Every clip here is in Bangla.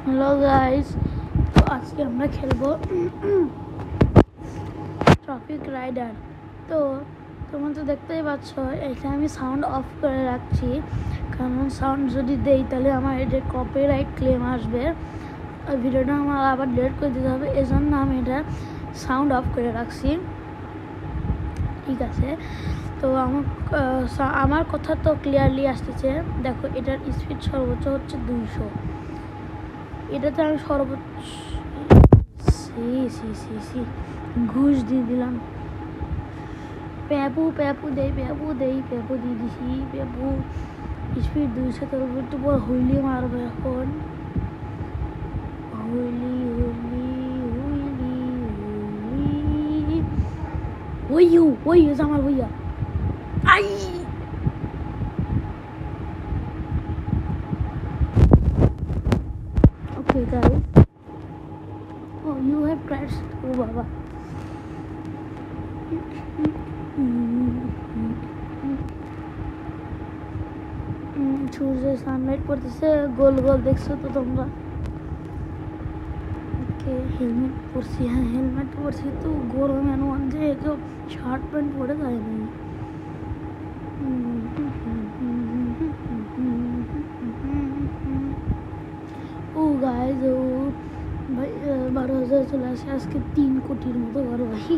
হ্যালো গাইস, তো আজকে আমরা খেলবো ট্রাফিক রাইডার। তো তোমরা তো দেখতেই পাচ্ছ, এখানে আমি সাউন্ড অফ করে রাখছি, কারণ সাউন্ড যদি দেই তাহলে আমার এটা কপিরাইট ক্লেম আসবে, আর ভিডিওটা আমার আবার ডিলিট করে দিতে হবে। এই জন্য আমি এটা সাউন্ড অফ করে রাখছি। ঠিক আছে, তো আমার কথা তো ক্লিয়ারলি আসতেছে। দেখো, এটার স্পিড সর্বোচ্চ হচ্ছে 200। এটাতে আমি সর্বোচ্চ ঘুষ দিয়ে দিলাম। পেপু দিয়ে দিছি। পেপু স্পিড 200, তোর একটু বড় হুইলি মারবে এখন। হুইলি জামাল ভইয়া। I okay guys, you have crashed. Oh baba. সূর্যের সানলাইট পড়তেছে, গোল গোল দেখছো তো তোমরা। ওকে, হেলমেট পরছি। হ্যাঁ, হেলমেট পরছি তো গরমে অনুমান যে কেউ শার্ট প্যান্ট পরে যায় না। ও গাইজ, ও ভাই 12,000 চলে আসে আজকে, 3 কোটির মতো বড় ভাই।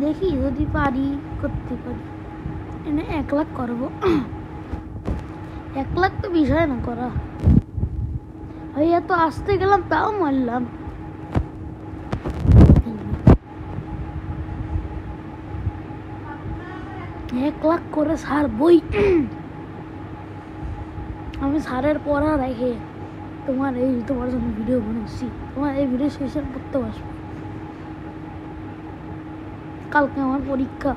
দেখি যদি পারি, করতে পারি। এনে 1 লাখ করবো। 1 লাখ তো বিষয় না করা ভাই, এত আসতে গেলাম তাও মারলাম। 1 লাখ করে সার বই। আমি সারের পড়া রেখে তোমার জন্য ভিডিও বানাচ্ছি। তোমার এই ভিডিও শেষে করতে বসবো। কালকে আমার পরীক্ষা,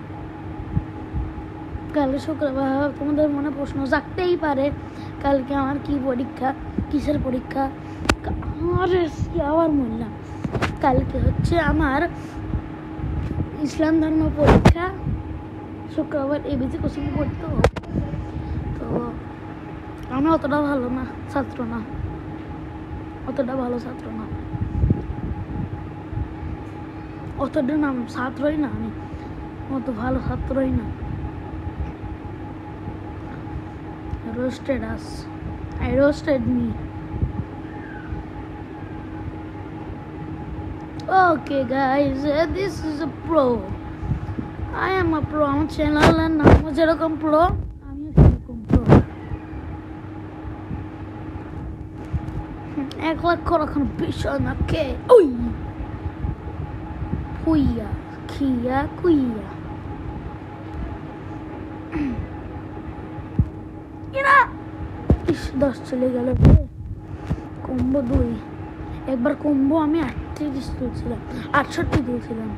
কাল শুক্রবার। তোমাদের মনে প্রশ্ন জাগতেই পারে কালকে আমার কি পরীক্ষা, কিসের পরীক্ষা। আবার বললাম, কালকে হচ্ছে আমার ইসলাম ধর্ম পরীক্ষা। শুক্রবার এবিসি কোচিং পড়তে হবে। তো আমি অতটা ভালো ছাত্র না, অতটা ছাত্রই না, আমি অত ভালো ছাত্রই না। roasted us. I roasted me. Okay guys, this is a pro. I am a pro. আমার চ্যানেলের নাম যেরকম pro, আমিও সেরকম pro। 1 লাখ এখন বিষয় না। কে ওই কুইয়া খিয়া কুইয়া এরা 10 চলে গেল। কম্বো 2, একবার কম্বো আমি 38 তুলছিলাম, 68 তুলছিলাম।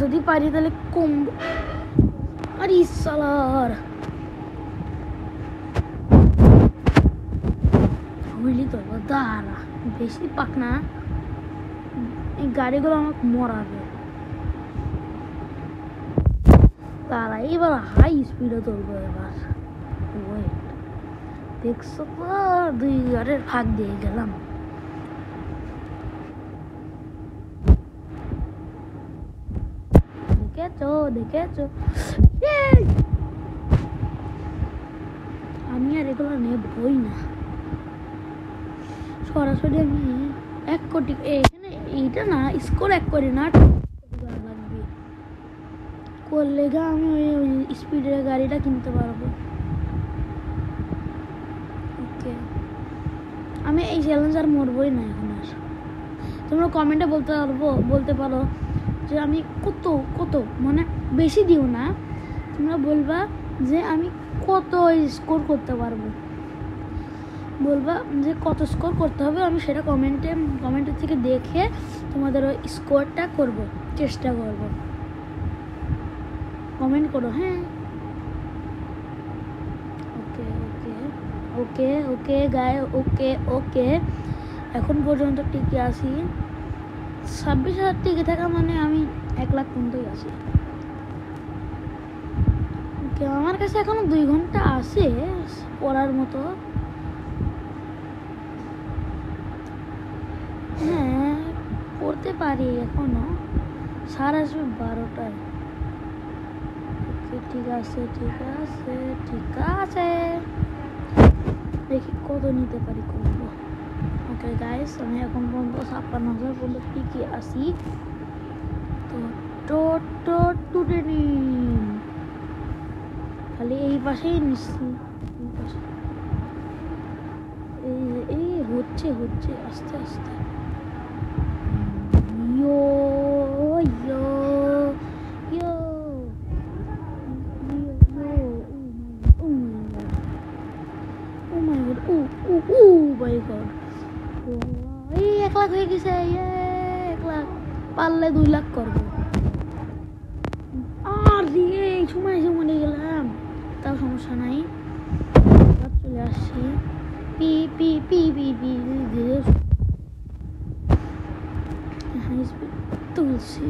যদি পারি তাহলে কম্বো। আরে সালার হইলি তো দাঁড়া, বেশি পাক না, এই গাড়িগুলো আমাকে মরাবে। তারা এবার হাই স্পিডে তুলবো। এবার ওয়েট, দেখছো তো 2 গাড়ির ভাগ দিয়ে গেলাম। দেখেছো আমি আর এগুলো নেবই না। সরাসরি আমি 1 কোটি, এখানে এইটা না স্কোর 1 কোটি না লাগবে করলে আমি ওই স্পিডের গাড়িটা কিনতে পারবো। ওকে, আমি এই চ্যালেঞ্জ আর মরবই না এখন আর। তোমরা কমেন্টে বলতে পারো যে আমি কত মানে বেশি দিও না, তোমরা বলবা যে আমি কত স্কোর করতে পারবো, বলবা যে কত স্কোর করতে হবে। আমি সেটা কমেন্টের থেকে দেখে তোমাদের ওই স্কোরটা চেষ্টা করব। কমেন্ট করো। হ্যাঁ, ওকে গায়, ওকে এখন পর্যন্ত টিকে আসি। 26,000 টিকে থাকা মানে আমি 1 লাখ পর্যন্তই আছি। ওকে, আমার কাছে এখনো 2 ঘন্টা আছে পড়ার মতো। হ্যাঁ, পড়তে পারি এখনো। স্যার আসবে 12টায়। ঠিক আছে ঠিক আছে ঠিক আছে, দেখি কত নিতে পারি করবো। ওকে গাইস, আমি এখন পর্যন্ত 56,000 পর্যন্ত টিকে আসি। তো টুটে নিন, খালি এই পাশেই নিচ্ছি। এই হচ্ছে হচ্ছে আস্তে আস্তে। ইয়ো ইয়ো ইয়ো এই 1 লাখ হয়ে গেছে। 1 লাখ পারলে 2 লাখ করবো। আর এই সময় এসে মরে গেলাম, তাও সমস্যা নাই, চলে আসছি। P P P P P high speed তুলছি।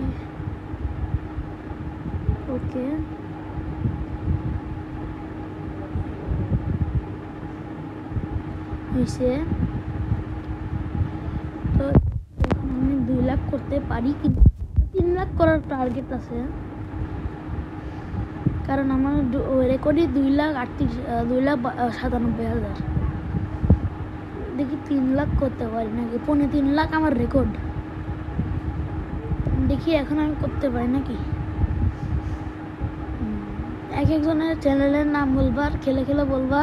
ওকে, হয়েছে। তো আমি 2 লাখ করতে পারি, কিন্তু 3 লাখ করার টার্গেট আছে, কারণ আমার রেকর্ডই 2,97,000। দেখি 3 লাখ করতে পারি নাকি। 3.5 লাখ আমার রেকর্ড। দেখি এখন আমি করতে পারি নাকি। এক একজনের চ্যানেলের নাম বলবা, আর খেলে খেলে বলবা,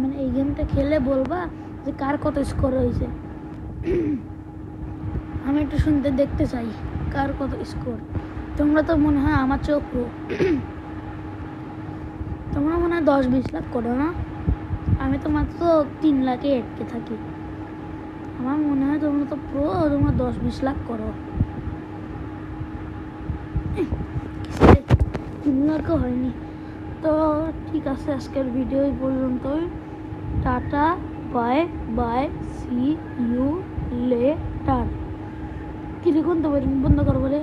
মানে এই গেমটা খেলে বলবা যে কার কত স্কোর হয়েছে। আমি একটু শুনতে দেখতে চাই কার কত স্কোর। তোমরা তো মনে হয় আমার চেয়েও প্রো। তোমরা মনে হয় 10-20 লাখ করো না, আমি তো মাত্র 3 লাখে আটকে থাকি। আমার মনে হয় তোমরা তো প্রো, তোমরা 10-20 লাখ করো। 3 লাখও হয়নি। তো ঠিক আছে, আজকের ভিডিও এই পর্যন্তই। টাটা bye bye, see you later. কি লিখুন তো বন্ধ করবো রে।